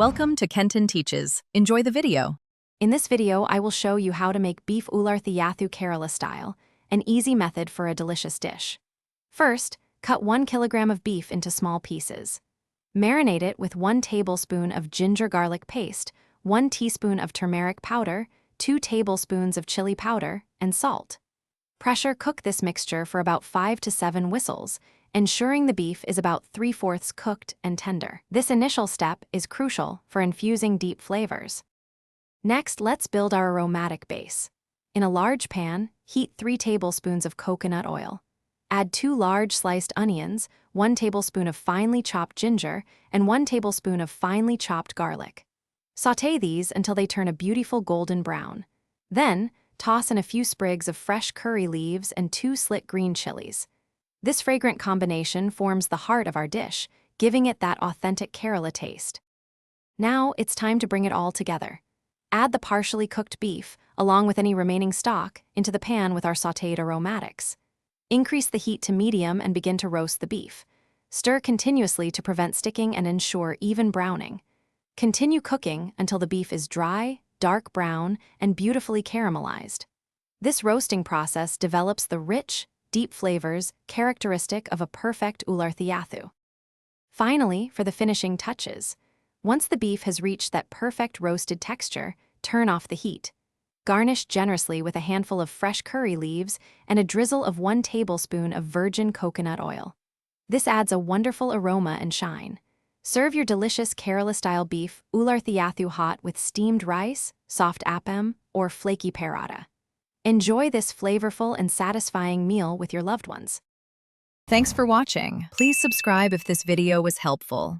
Welcome to Kenton Teaches. Enjoy the video. In this video, I will show you how to make beef Ularthiyathu Kerala style, an easy method for a delicious dish. First, cut 1 kilogram of beef into small pieces. Marinate it with 1 tablespoon of ginger garlic paste, 1 teaspoon of turmeric powder, 2 tablespoons of chili powder, and salt. Pressure cook this mixture for about 5 to 7 whistles, ensuring the beef is about 3/4 cooked and tender. This initial step is crucial for infusing deep flavors. Next, let's build our aromatic base. In a large pan, heat 3 tablespoons of coconut oil. Add 2 large sliced onions, 1 tablespoon of finely chopped ginger, and 1 tablespoon of finely chopped garlic. Sauté these until they turn a beautiful golden brown. Then, toss in a few sprigs of fresh curry leaves and 2 slit green chilies. This fragrant combination forms the heart of our dish, giving it that authentic Kerala taste. Now, it's time to bring it all together. Add the partially cooked beef, along with any remaining stock, into the pan with our sautéed aromatics. Increase the heat to medium and begin to roast the beef. Stir continuously to prevent sticking and ensure even browning. Continue cooking until the beef is dry, dark brown, and beautifully caramelized. This roasting process develops the rich, deep flavors characteristic of a perfect Ularthiyathu. Finally, for the finishing touches, once the beef has reached that perfect roasted texture, turn off the heat. Garnish generously with a handful of fresh curry leaves and a drizzle of 1 tablespoon of virgin coconut oil. This adds a wonderful aroma and shine. Serve your delicious Kerala-style beef Ularthiyathu hot with steamed rice, soft appam, or flaky paratha. Enjoy this flavorful and satisfying meal with your loved ones. Thanks for watching. Please subscribe if this video was helpful.